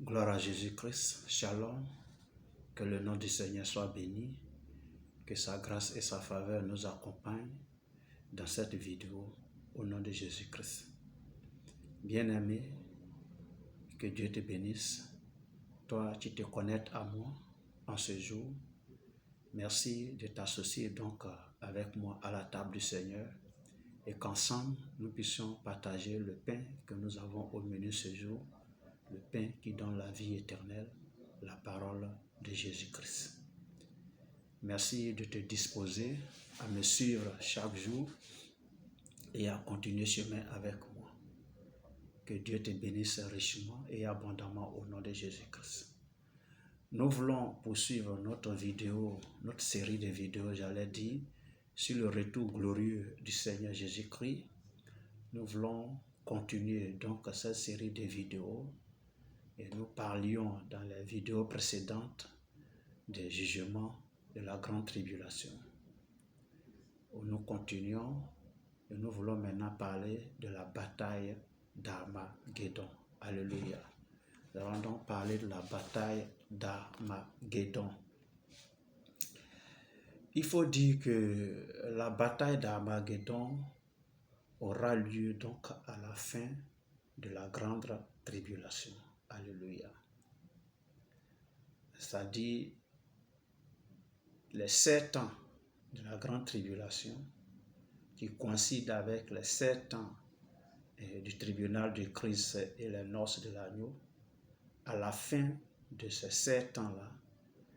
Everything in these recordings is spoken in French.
Gloire à Jésus-Christ, Shalom, que le nom du Seigneur soit béni, que sa grâce et sa faveur nous accompagnent dans cette vidéo au nom de Jésus-Christ. Bien-aimé, que Dieu te bénisse. Toi, tu te connectes à moi en ce jour. Merci de t'associer donc avec moi à la table du Seigneur et qu'ensemble, nous puissions partager le pain que nous avons au menu ce jour, le pain qui donne la vie éternelle, la parole de Jésus-Christ. Merci de te disposer à me suivre chaque jour et à continuer chemin avec moi. Que Dieu te bénisse richement et abondamment au nom de Jésus-Christ. Nous voulons poursuivre notre série de vidéos, j'allais dire, sur le retour glorieux du Seigneur Jésus-Christ. Nous voulons continuer donc cette série de vidéos et nous parlions dans les vidéos précédentes des jugements de la grande tribulation. Nous continuons et nous voulons maintenant parler de la bataille d'Armageddon. Alléluia. Nous allons donc parler de la bataille d'Armageddon. Il faut dire que la bataille d'Armageddon aura lieu donc à la fin de la grande tribulation. Alléluia. C'est-à-dire les 7 ans de la grande tribulation qui coïncident avec les 7 ans du tribunal de Christ et les noces de l'agneau. À la fin de ces 7 ans-là,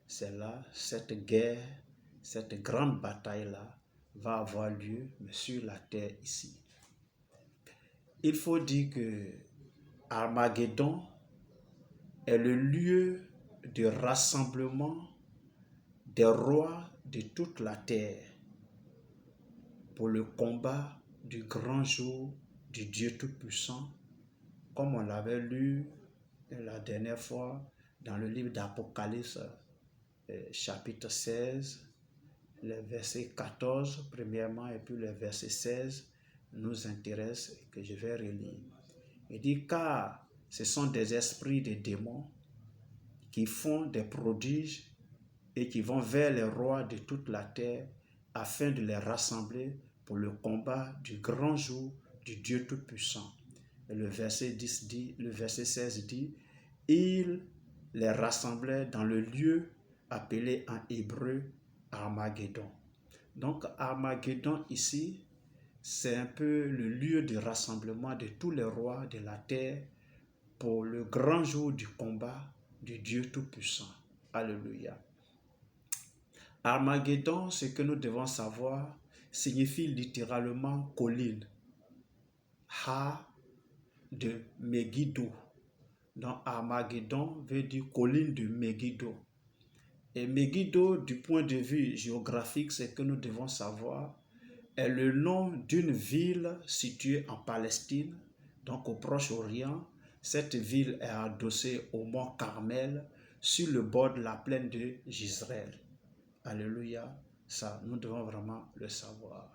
c'est là, cette guerre, cette grande bataille-là va avoir lieu, mais sur la terre ici. Il faut dire que Armageddon est le lieu de rassemblement des rois de toute la terre pour le combat du grand jour du Dieu Tout-Puissant, comme on l'avait lu la dernière fois dans le livre d'Apocalypse, chapitre 16, le verset 14 premièrement, et puis le verset 16 nous intéresse et que je vais relire. Il dit, car ce sont des esprits de démons qui font des prodiges et qui vont vers les rois de toute la terre afin de les rassembler pour le combat du grand jour du Dieu Tout-Puissant. Et le verset 16 dit, il les rassemblait dans le lieu appelé en hébreu Armageddon. Donc Armageddon ici, c'est un peu le lieu de rassemblement de tous les rois de la terre pour le grand jour du combat du Dieu Tout-Puissant. Alléluia. Armageddon, ce que nous devons savoir, signifie littéralement colline. Ha de Megiddo. Donc Armageddon veut dire colline de Megiddo. Et Megiddo, du point de vue géographique, ce que nous devons savoir, est le nom d'une ville située en Palestine, donc au Proche-Orient. Cette ville est adossée au mont Carmel, sur le bord de la plaine de Jezreel. Alléluia, ça, nous devons vraiment le savoir.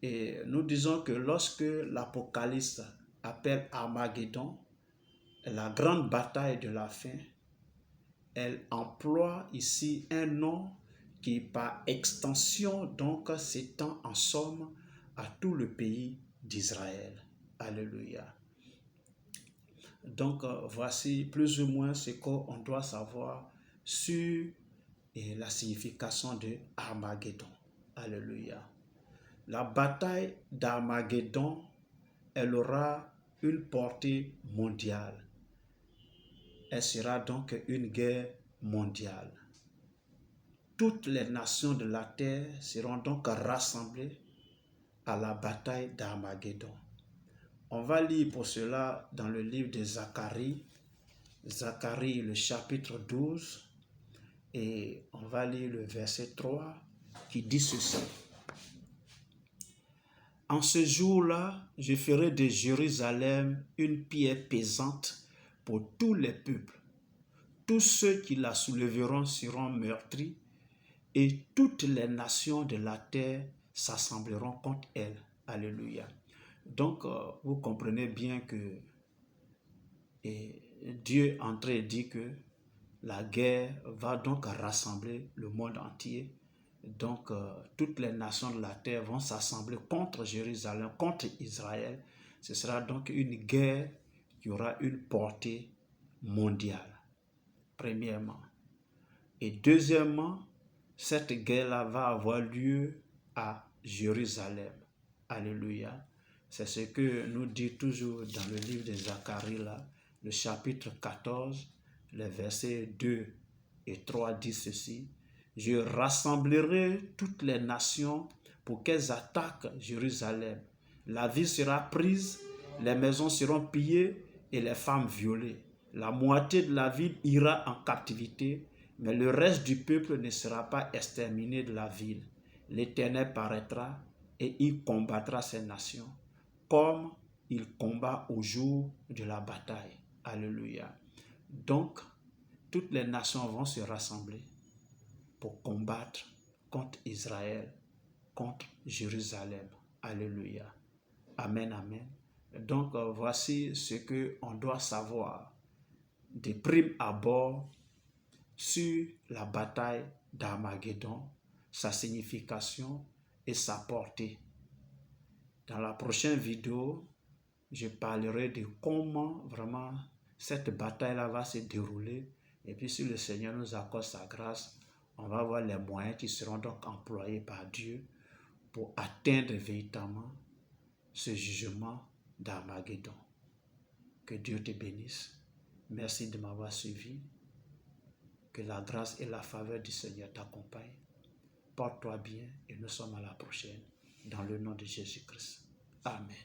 Et nous disons que lorsque l'Apocalypse appelle Armageddon, la grande bataille de la fin, elle emploie ici un nom qui par extension donc s'étend en somme à tout le pays d'Israël. Alléluia. Donc voici plus ou moins ce qu'on doit savoir sur la signification de Armageddon. Alléluia. La bataille d'Armageddon, elle aura une portée mondiale. Elle sera donc une guerre mondiale. Toutes les nations de la terre seront donc rassemblées à la bataille d'Armageddon. On va lire pour cela dans le livre de Zacharie, Zacharie le chapitre 12, et on va lire le verset 3 qui dit ceci. En ce jour-là, je ferai de Jérusalem une pierre pesante pour tous les peuples. Tous ceux qui la soulèveront seront meurtris et toutes les nations de la terre s'assembleront contre elle. Alléluia. Donc, vous comprenez bien que Dieu est en train de dire que la guerre va donc rassembler le monde entier. Donc, toutes les nations de la terre vont s'assembler contre Jérusalem, contre Israël. Ce sera donc une guerre qui aura une portée mondiale, premièrement. Et deuxièmement, cette guerre-là va avoir lieu à Jérusalem. Alléluia. C'est ce que nous dit toujours dans le livre de Zacharie, là, le chapitre 14, les versets 2 et 3 disent ceci. Je rassemblerai toutes les nations pour qu'elles attaquent Jérusalem. La ville sera prise, les maisons seront pillées et les femmes violées. La moitié de la ville ira en captivité, mais le reste du peuple ne sera pas exterminé de la ville. L'Éternel paraîtra et il combattra ces nations, comme il combat au jour de la bataille. Alléluia. Donc, toutes les nations vont se rassembler pour combattre contre Israël, contre Jérusalem. Alléluia. Amen, amen. Donc, voici ce qu'on doit savoir de prime abord sur la bataille d'Armageddon, sa signification et sa portée. Dans la prochaine vidéo, je parlerai de comment vraiment cette bataille-là va se dérouler. Et puis si le Seigneur nous accorde sa grâce, on va voir les moyens qui seront donc employés par Dieu pour atteindre véritablement ce jugement d'Armageddon. Que Dieu te bénisse. Merci de m'avoir suivi. Que la grâce et la faveur du Seigneur t'accompagnent. Porte-toi bien et nous sommes à la prochaine. Dans le nom de Jésus-Christ. Amen.